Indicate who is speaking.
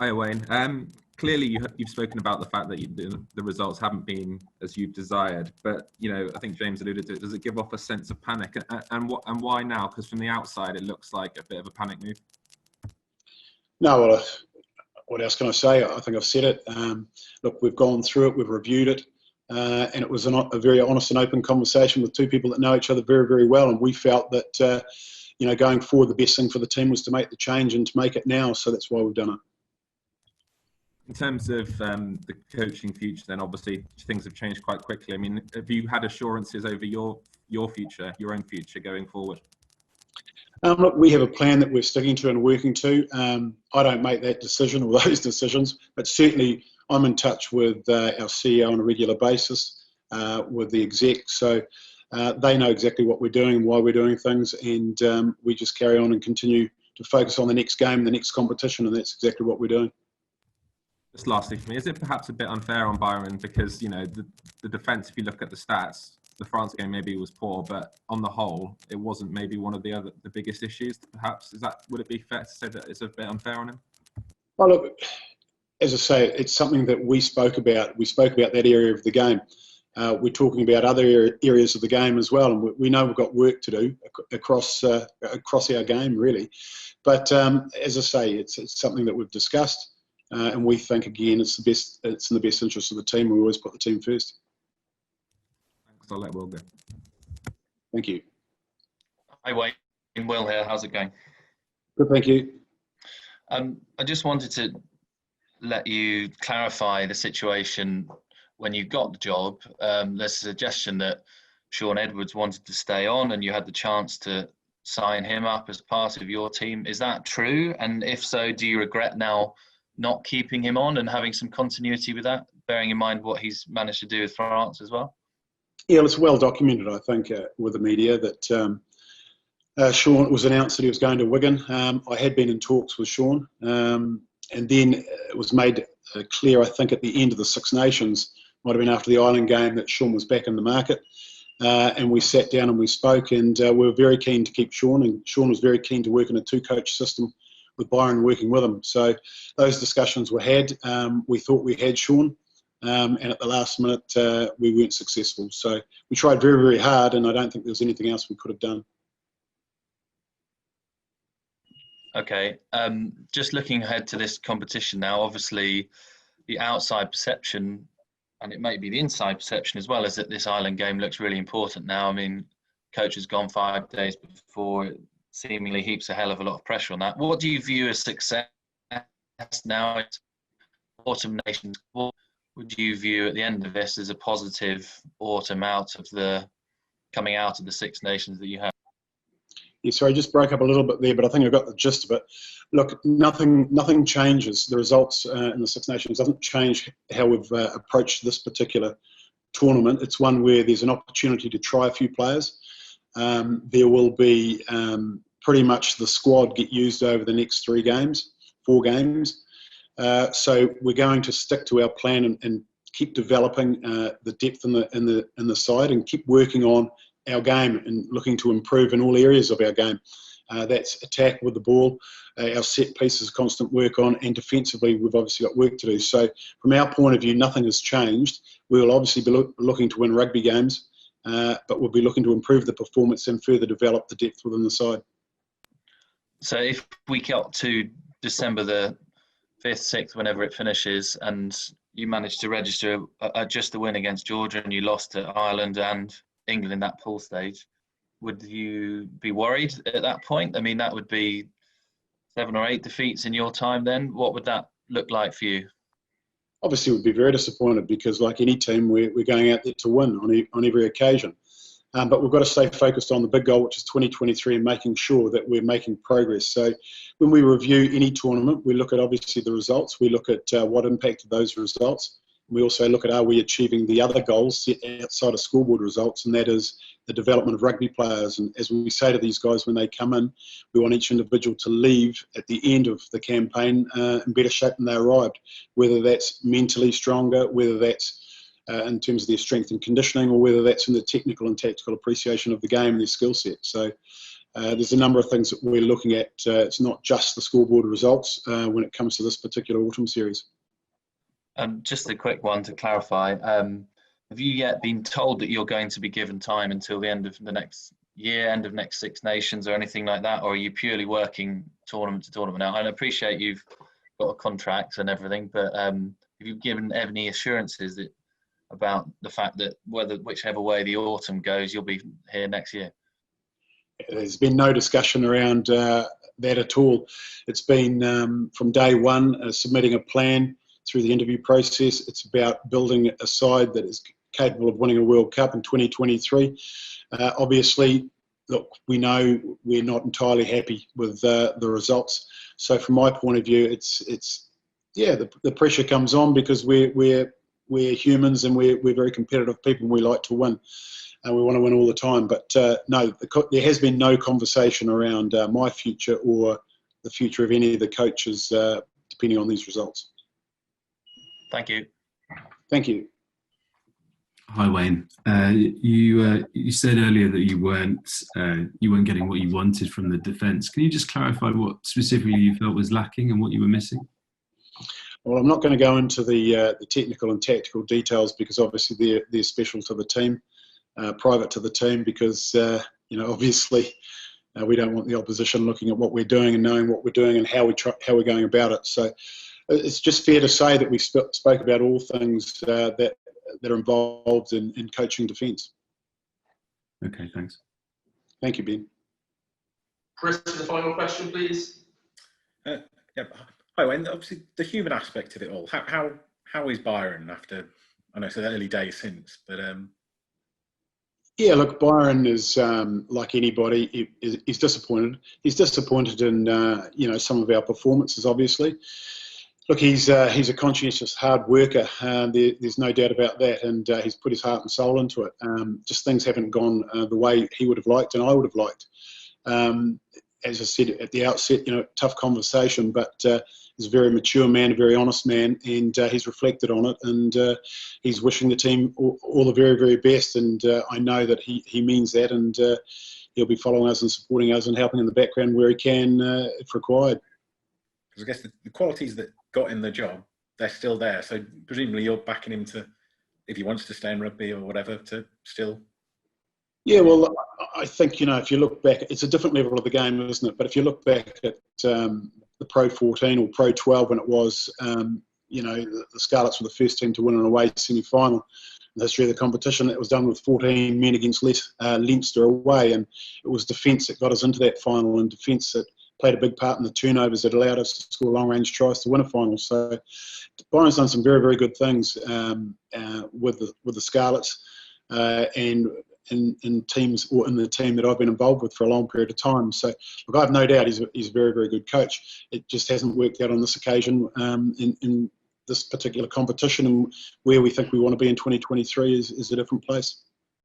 Speaker 1: Hi, Wayne. Clearly, you've spoken about the fact that the results haven't been as you've desired, but I think James alluded to it. Does it give off a sense of panic, and why now? Because from the outside, it looks like a bit of a panic move.
Speaker 2: No, well, what else can I say? I think I've said it. Look, we've gone through it, we've reviewed it, and it was a very honest and open conversation with two people that know each other very, very well, and we felt that going forward, the best thing for the team was to make the change and to make it now. So that's why we've done it.
Speaker 1: In terms of the coaching future, then obviously things have changed quite quickly. I mean, have you had assurances over your future, your own future going forward?
Speaker 2: Look, we have a plan that we're sticking to and working to. I don't make that decision or those decisions, but certainly I'm in touch with our CEO on a regular basis, with the exec. So they know exactly what we're doing and why we're doing things, and we just carry on and continue to focus on the next game, the next competition, and that's exactly what we're doing.
Speaker 1: Just lastly for me, is it perhaps a bit unfair on Byron because, the defence, if you look at the stats, the France game maybe was poor, but on the whole, it wasn't maybe one of the biggest issues, perhaps? Would it be fair to say that it's a bit unfair on him?
Speaker 2: Well, look, as I say, it's something that we spoke about. We spoke about that area of the game. We're talking about other areas of the game as well, and we know we've got work to do across our game, really. But as I say, it's something that we've discussed. And we think, again, it's in the best interest of the team. We always put the team first.
Speaker 1: Thanks. I'll let Will go.
Speaker 2: Thank you.
Speaker 3: Hi, Wayne. Will here. How's it going?
Speaker 2: Good, thank you.
Speaker 3: I just wanted to let you clarify the situation when you got the job. There's a suggestion that Shaun Edwards wanted to stay on and you had the chance to sign him up as part of your team. Is that true? And if so, do you regret now not keeping him on and having some continuity with that, bearing in mind what he's managed to do with France as well?
Speaker 2: Yeah, it's well documented, I think, with the media that Shaun, it was announced that he was going to Wigan. I had been in talks with Shaun, and then it was made clear, I think, at the end of the Six Nations, might have been after the Ireland game, that Shaun was back in the market. And we sat down and we spoke, and we were very keen to keep Shaun, and Shaun was very keen to work in a two-coach system with Byron working with him. So those discussions were had. We thought we had Shaun, and at the last minute we weren't successful. So we tried very, very hard, and I don't think there was anything else we could have done.
Speaker 3: Okay, just looking ahead to this competition now, obviously the outside perception, and it may be the inside perception as well, is that this Ireland game looks really important now. I mean, coach has gone 5 days before, it seemingly heaps a hell of a lot of pressure on that. What do you view as success now? It's autumn nations. What would you view at the end of this as a positive autumn coming out of the Six Nations that you have?
Speaker 2: Yeah, sorry, I just broke up a little bit there, but I think I got the gist of it. Look, nothing changes. The results in the Six Nations doesn't change how we've approached this particular tournament. It's one where there's an opportunity to try a few players. There will be pretty much the squad get used over the next 4 games. So we're going to stick to our plan and keep developing the depth in the side and keep working on our game and looking to improve in all areas of our game. That's attack with the ball, our set pieces, constant work on, and defensively we've obviously got work to do. So from our point of view, nothing has changed. We will obviously be looking to win rugby games, but we'll be looking to improve the performance and further develop the depth within the side.
Speaker 3: So if we got to December the 5th, 6th, whenever it finishes, and you managed to register just a win against Georgia and you lost to Ireland and England in that pool stage, would you be worried at that point? I mean, that would be 7 or 8 defeats in your time then. What would that look like for you?
Speaker 2: Obviously, we'd be very disappointed because, like any team, we're going out there to win on every occasion. But we've got to stay focused on the big goal, which is 2023, and making sure that we're making progress. So when we review any tournament, we look at obviously the results. We look at what impacted those results. We also look at, are we achieving the other goals set outside of scoreboard results, and that is the development of rugby players. And as we say to these guys when they come in, we want each individual to leave at the end of the campaign in better shape than they arrived, whether that's mentally stronger, whether that's in terms of their strength and conditioning, or whether that's in the technical and tactical appreciation of the game and their skill set. So there's a number of things that we're looking at. It's not just the scoreboard results when it comes to this particular autumn series.
Speaker 3: Just a quick one to clarify. Have you yet been told that you're going to be given time until the end of the next year, end of next Six Nations or anything like that? Or are you purely working tournament to tournament now? I appreciate you've got a contract and everything, but have you given any assurances about the fact that whichever way the autumn goes, you'll be here next year?
Speaker 2: There's been no discussion around that at all. It's been from day one, submitting a plan through the interview process. It's about building a side that is capable of winning a World Cup in 2023. Obviously, look, we know we're not entirely happy with the results. So from my point of view, the pressure comes on because we're humans and we're very competitive people and we like to win. And we want to win all the time. But no, there has been no conversation around my future or the future of any of the coaches, depending on these results.
Speaker 3: Thank you.
Speaker 2: Thank you.
Speaker 4: Hi Wayne. You said earlier that you weren't getting what you wanted from the defence. Can you just clarify what specifically you felt was lacking and what you were missing?
Speaker 2: Well, I'm not going to go into the technical and tactical details because obviously they're special to the team, private to the team, because obviously we don't want the opposition looking at what we're doing and knowing what we're doing and how we're going about it. So it's just fair to say that we spoke about all things that are involved in coaching defence.
Speaker 4: Okay, thanks.
Speaker 2: Thank you, Ben.
Speaker 5: Chris, the final question, please.
Speaker 6: Hi, Wayne. Obviously, the human aspect of it all. How is Byron after? I know it's the early days since, but
Speaker 2: yeah. Look, Byron is like anybody. He's disappointed. He's disappointed in some of our performances, obviously. Look, he's a conscientious hard worker. There's no doubt about that, and he's put his heart and soul into it. Just things haven't gone the way he would have liked and I would have liked. As I said at the outset, tough conversation, but he's a very mature man, a very honest man, and he's reflected on it, and he's wishing the team all the very, very best, and I know that he means that, and he'll be following us and supporting us and helping in the background where he can if required.
Speaker 6: Because I guess the qualities that got in the job, they're still there, so presumably you're backing him to, if he wants to stay in rugby or whatever, to still...
Speaker 2: Yeah, well, I think, if you look back, it's a different level of the game, isn't it? But if you look back at the Pro 14 or Pro 12 when it was, the Scarlets were the first team to win an away semi-final in the history of the competition. It was done with 14 men against Leinster away, and it was defence that got us into that final, and defence that played a big part in the turnovers that allowed us to score long-range tries to win a final. So Byron's done some very, very good things with the Scarlets and in teams or in the team that I've been involved with for a long period of time. So look, I have no doubt he's a very, very good coach. It just hasn't worked out on this occasion in this particular competition, and where we think we want to be in 2023 is a different place.